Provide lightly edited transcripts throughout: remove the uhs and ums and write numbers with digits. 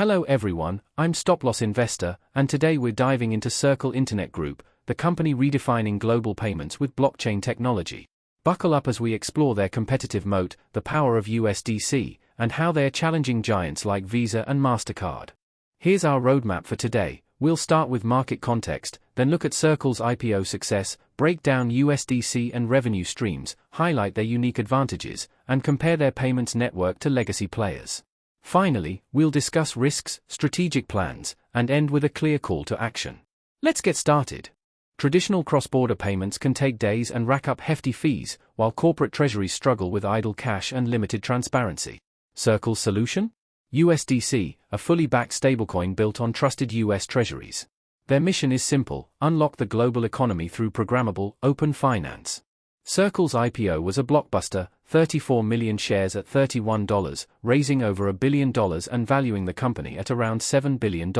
Hello everyone, I'm Stop Loss Investor, and today we're diving into Circle Internet Group, the company redefining global payments with blockchain technology. Buckle up as we explore their competitive moat, the power of USDC, and how they're challenging giants like Visa and Mastercard. Here's our roadmap for today. We'll start with market context, then look at Circle's IPO success, break down USDC and revenue streams, highlight their unique advantages, and compare their payments network to legacy players. Finally, we'll discuss risks, strategic plans, and end with a clear call to action. Let's get started. Traditional cross-border payments can take days and rack up hefty fees, while corporate treasuries struggle with idle cash and limited transparency. Circle's solution? USDC, a fully backed stablecoin built on trusted US Treasuries. Their mission is simple: unlock the global economy through programmable, open finance. Circle's IPO was a blockbuster, 34 million shares at $31, raising over $1 billion and valuing the company at around $7 billion.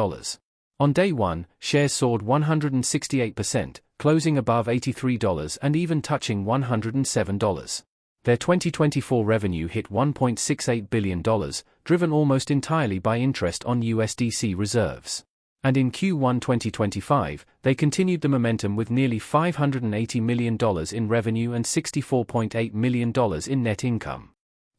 On day one, shares soared 168%, closing above $83 and even touching $107. Their 2024 revenue hit $1.68 billion, driven almost entirely by interest on USDC reserves. And in Q1 2025, they continued the momentum with nearly $580 million in revenue and $64.8 million in net income.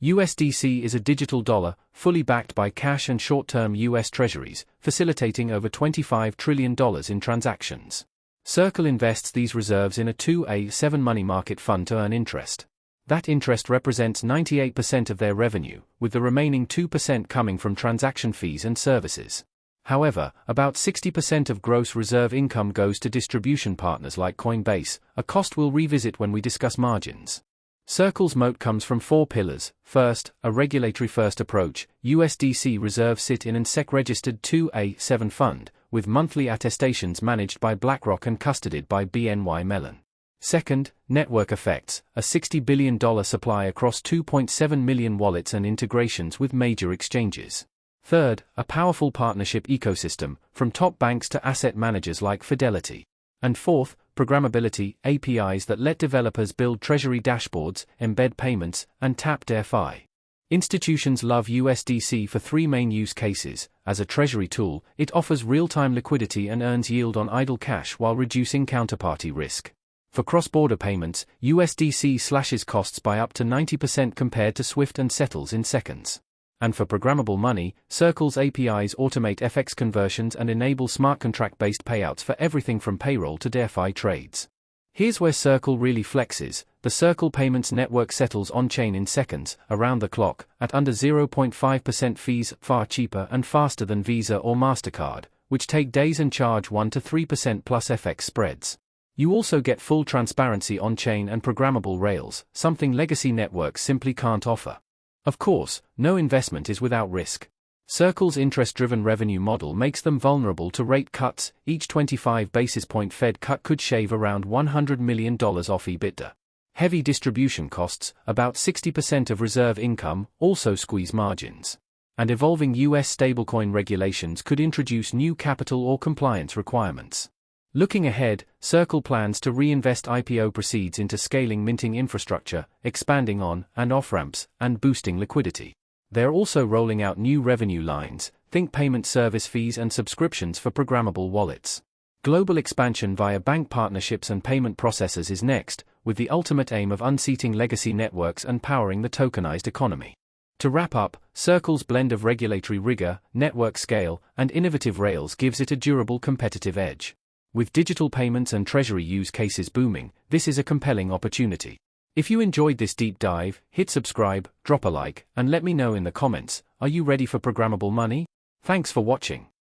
USDC is a digital dollar, fully backed by cash and short-term US Treasuries, facilitating over $25 trillion in transactions. Circle invests these reserves in a 2a7 money market fund to earn interest. That interest represents 98% of their revenue, with the remaining 2% coming from transaction fees and services. However, about 60% of gross reserve income goes to distribution partners like Coinbase, a cost we'll revisit when we discuss margins. Circle's moat comes from four pillars. First, a regulatory-first approach. USDC reserves sit in an SEC-registered 2a7 fund, with monthly attestations managed by BlackRock and custodied by BNY Mellon. Second, network effects, a $60 billion supply across 2.7 million wallets and integrations with major exchanges. Third, a powerful partnership ecosystem, from top banks to asset managers like Fidelity. And fourth, programmability, APIs that let developers build treasury dashboards, embed payments, and tap DeFi. Institutions love USDC for three main use cases. As a treasury tool, it offers real-time liquidity and earns yield on idle cash while reducing counterparty risk. For cross-border payments, USDC slashes costs by up to 90% compared to SWIFT and settles in seconds. And for programmable money, Circle's APIs automate FX conversions and enable smart contract-based payouts for everything from payroll to DeFi trades. Here's where Circle really flexes. The Circle Payments Network settles on-chain in seconds, around the clock, at under 0.5% fees, far cheaper and faster than Visa or Mastercard, which take days and charge 1 to 3% plus FX spreads. You also get full transparency on-chain and programmable rails, something legacy networks simply can't offer. Of course, no investment is without risk. Circle's interest-driven revenue model makes them vulnerable to rate cuts. Each 25 basis point Fed cut could shave around $100 million off EBITDA. Heavy distribution costs, about 60% of reserve income, also squeeze margins. And evolving US stablecoin regulations could introduce new capital or compliance requirements. Looking ahead, Circle plans to reinvest IPO proceeds into scaling minting infrastructure, expanding on- and off-ramps, and boosting liquidity. They're also rolling out new revenue lines, think payment service fees and subscriptions for programmable wallets. Global expansion via bank partnerships and payment processors is next, with the ultimate aim of unseating legacy networks and powering the tokenized economy. To wrap up, Circle's blend of regulatory rigor, network scale, and innovative rails gives it a durable competitive edge. With digital payments and treasury use cases booming, this is a compelling opportunity. If you enjoyed this deep dive, hit subscribe, drop a like, and let me know in the comments, are you ready for programmable money? Thanks for watching.